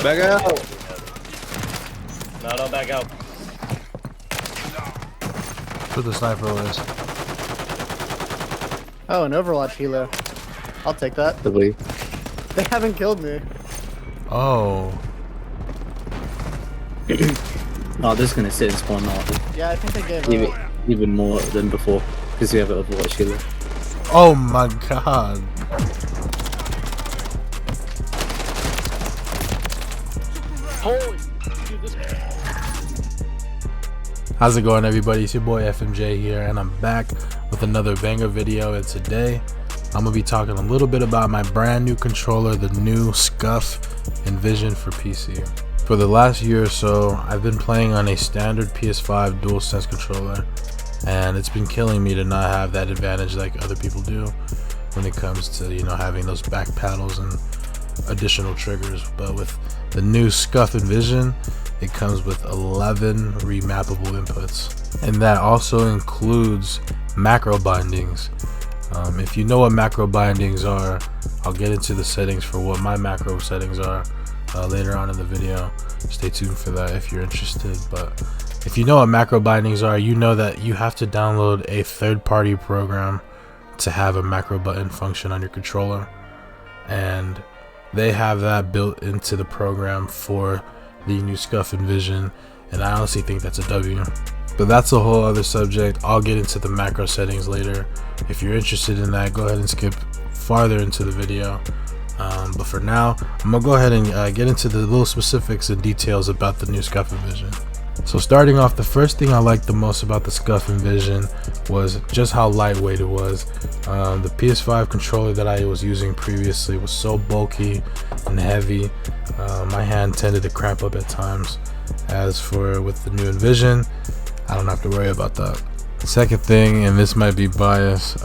Back out. No, don't back out. Who the sniper is? Oh, an Overwatch helo. I'll take that. Lovely. They haven't killed me. Oh. Oh, this is gonna sit in spawn now. Yeah, I think they gave Even, up. even more than before. Because we have an Overwatch healer. Oh my god. Holy, dude, this. How's it going, everybody? It's your boy FMJ here, and I'm back with another banger video. And today I'm gonna be talking a little bit about my brand new controller, the new Scuf Envision for PC. For the last year or so, I've been playing on a standard PS5 DualSense controller, and it's been killing me to not have that advantage like other people do when it comes to, you know, having those back paddles and additional triggers. But with the new Scuf Envision, it comes with 11 remappable inputs, and that also includes macro bindings. If you know what macro bindings are, I'll get into the settings for what my macro settings are later on in the video. Stay tuned for that if you're interested. But if you know what macro bindings are, you know that you have to download a third-party program to have a macro button function on your controller, and they have that built into the program for the new Scuf Envision, and I honestly think that's a W. But that's a whole other subject. I'll get into the macro settings later. If you're interested in that, go ahead and skip farther into the video. But for now, I'm gonna go ahead and get into the little specifics and details about the new Scuf Envision. So starting off, the first thing I liked the most about the Scuf Envision was just how lightweight it was. The PS5 controller that I was using previously was so bulky and heavy. My hand tended to cramp up at times. As for with the new Envision, I don't have to worry about that. Second thing, and this might be biased,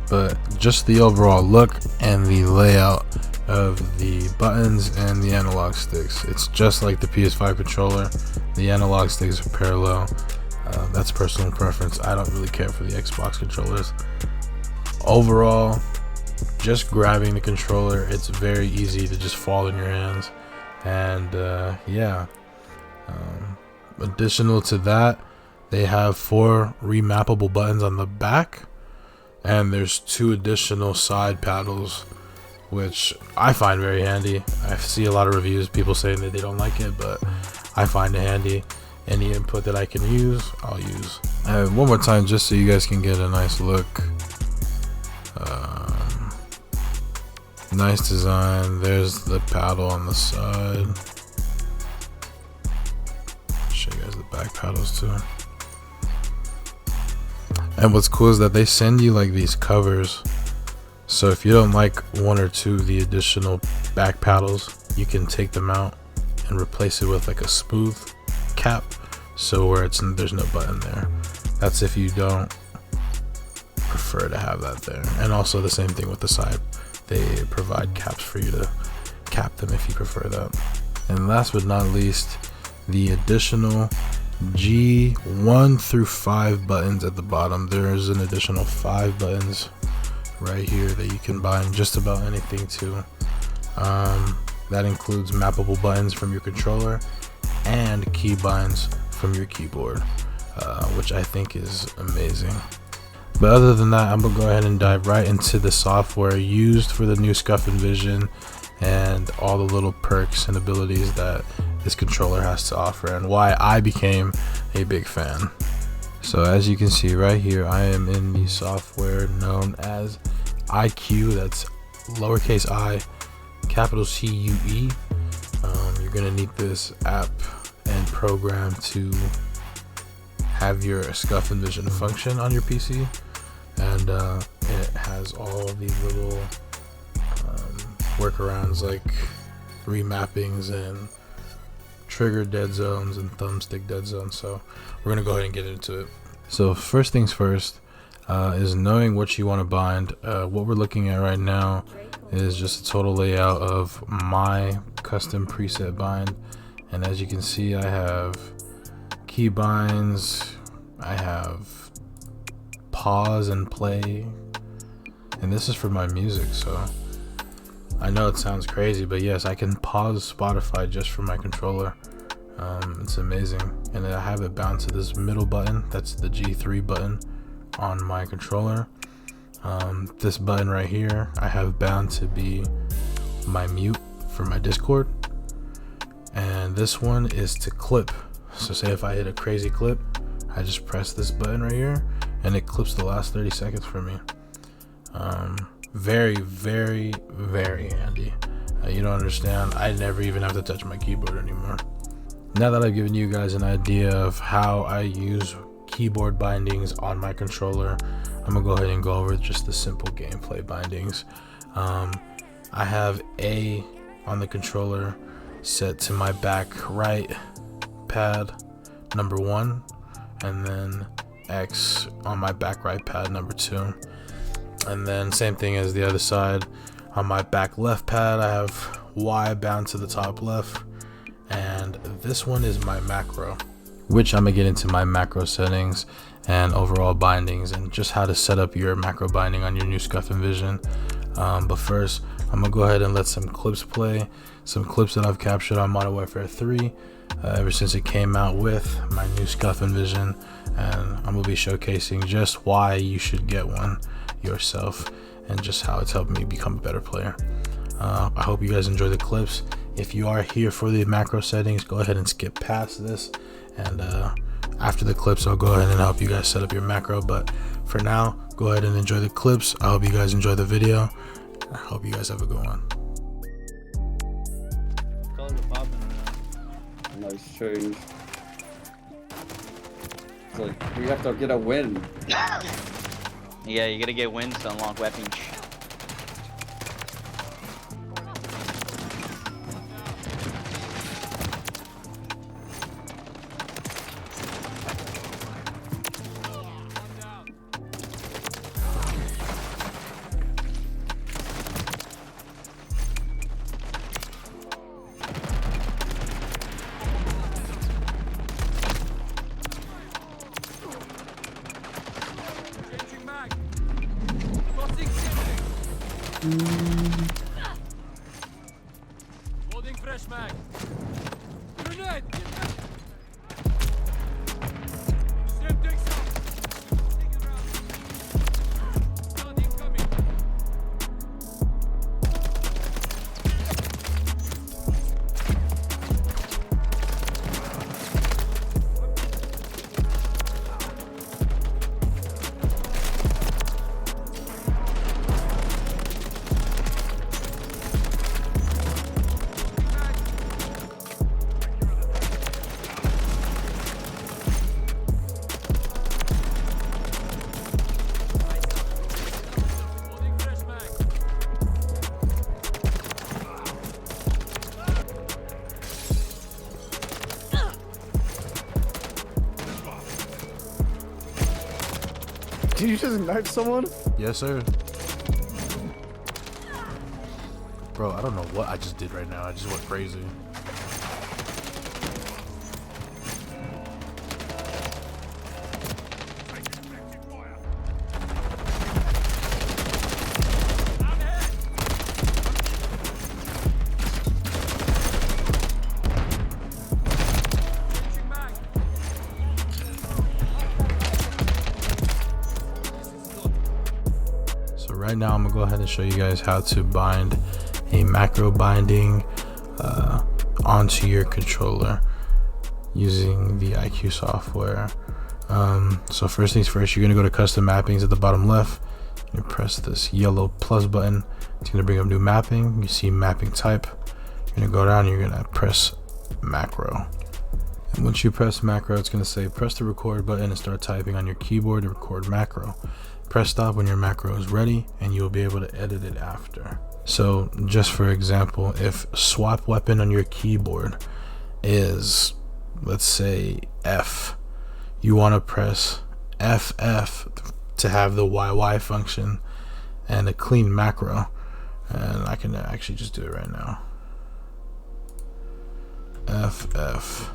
but just the overall look and the layout of the buttons and the analog sticks. It's just like the PS5 controller. The analog sticks are parallel. That's personal preference. I don't really care for the Xbox controllers. Overall, just grabbing the controller, it's very easy to just fall in your hands. And yeah, additional to that, they have 4 remappable buttons on the back, and there's 2 additional side paddles, which I find very handy. I see a lot of reviews, people saying that they don't like it, but I find it handy. Any input that I can use, I'll use. And one more time, just so you guys can get a nice look. Nice design. There's the paddle on the side. Show you guys the back paddles too. And what's cool is that they send you like these covers, so if you don't like 1 or 2 of the additional back paddles, you can take them out and replace it with like a smooth cap, so where there's no button there. That's if you don't prefer to have that there. And also the same thing with the side, they provide caps for you to cap them if you prefer that. And last but not least, the additional G1 through 5 buttons at the bottom. There's an additional 5 buttons right here that you can bind just about anything to. That includes mappable buttons from your controller and key binds from your keyboard, which I think is amazing. But other than that, I'm gonna go ahead and dive right into the software used for the new Scuf Envision and all the little perks and abilities that this controller has to offer, and why I became a big fan. So as you can see right here, I am in the software known as IQ. That's lowercase I, capital CUE. You're gonna need this app and program to have your Scuf Envision function on your PC, and it has all these little workarounds like remappings and trigger dead zones and thumbstick dead zones. So we're gonna go ahead and get into it. So first things first is knowing what you want to bind. What we're looking at right now is just a total layout of my custom preset bind, and as you can see, I have key binds, I have pause and play, and this is for my music. So I know it sounds crazy, but yes, I can pause Spotify just from my controller. It's amazing. And I have it bound to this middle button. That's the G3 button on my controller. This button right here I have bound to be my mute for my Discord, and this one is to clip. So say if I hit a crazy clip, I just press this button right here and it clips the last 30 seconds for me. Very, very, very handy. You don't understand, I never even have to touch my keyboard anymore. Now that I've given you guys an idea of how I use keyboard bindings on my controller, I'm gonna go ahead and go over just the simple gameplay bindings. I have A on the controller set to my back right pad number 1, and then X on my back right pad number 2, and then same thing as the other side. On my back left pad I have Y bound to the top left, and this one is my macro, which I'm gonna get into my macro settings and overall bindings and just how to set up your macro binding on your new Scuf Envision. But first I'm gonna go ahead and let some clips play, some clips that I've captured on Modern Warfare 3 ever since it came out with my new Scuf Envision, and I'm gonna be showcasing just why you should get one yourself and just how it's helped me become a better player. I hope you guys enjoy the clips. If you are here for the macro settings, go ahead and skip past this, and after the clips I'll go ahead and help you guys set up your macro. But for now, go ahead and enjoy the clips. I hope you guys enjoy the video. I hope you guys have a good one. Colors are popping right now. Nice change. It's like, we have to get a win. Yeah, you gotta get wins to unlock weapons. Loading fresh mag. Grenade! Stem takes out. Stun incoming. Loading fresh mag. Did you just knife someone? Yes, sir. Bro, I don't know what I just did right now. I just went crazy. Changing mag. So right now I'm gonna go ahead and show you guys how to bind a macro binding onto your controller using the IQ software. So first things first, you're gonna go to custom mappings at the bottom left. You press this yellow plus button. It's gonna bring up new mapping. You see mapping type. You're gonna go down, you're gonna press macro. And once you press macro, it's gonna say press the record button and start typing on your keyboard to record macro. Press stop when your macro is ready and you'll be able to edit it after. So just for example, if swap weapon on your keyboard is, let's say, F, you want to press FF to have the YY function and a clean macro. And I can actually just do it right now. FF.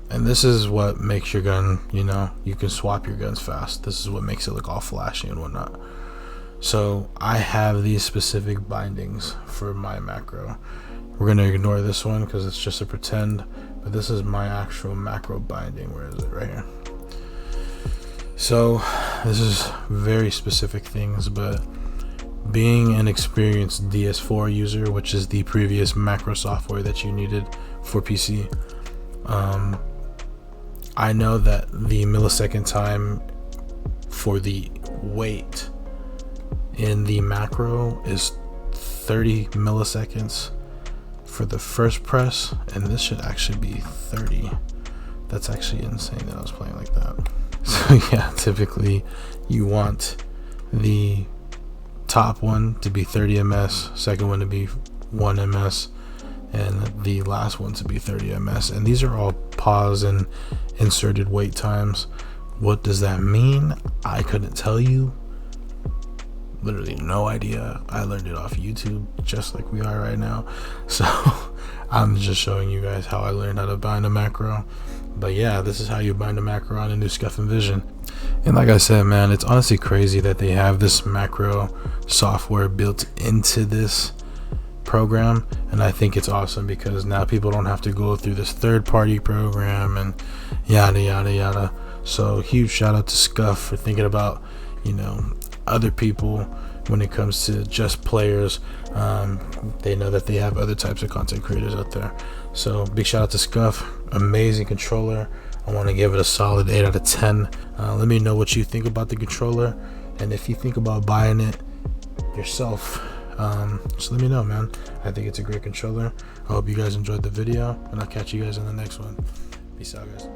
And this is what makes your gun, you know, you can swap your guns fast. This is what makes it look all flashy and whatnot. So I have these specific bindings for my macro. We're gonna ignore this one because it's just a pretend, but this is my actual macro binding. Where is it? Right here. So this is very specific things, but being an experienced DS4 user, which is the previous macro software that you needed for PC, I know that the millisecond time for the wait in the macro is 30 milliseconds for the first press, and this should actually be 30. That's actually insane that I was playing like that. So yeah, typically you want the top one to be 30 ms, second one to be 1 ms, and the last one to be 30 ms. And these are all pause and inserted wait times. What does that mean? I couldn't tell you. Literally no idea. I learned it off YouTube, just like we are right now. So I'm just showing you guys how I learned how to bind a macro. But yeah, this is how you bind a macro on a new Scuf Envision. And like I said, man, it's honestly crazy that they have this macro software built into this program, and I think it's awesome because now people don't have to go through this third-party program and yada yada yada. So huge shout out to Scuf for thinking about, you know, other people when it comes to just players. They know that they have other types of content creators out there. So big shout out to Scuf. Amazing controller. I want to give it a solid 8 out of 10. Let me know what you think about the controller, and if you think about buying it yourself, just let me know, man. I think it's a great controller. I hope you guys enjoyed the video, and I'll catch you guys in the next one. Peace out, guys.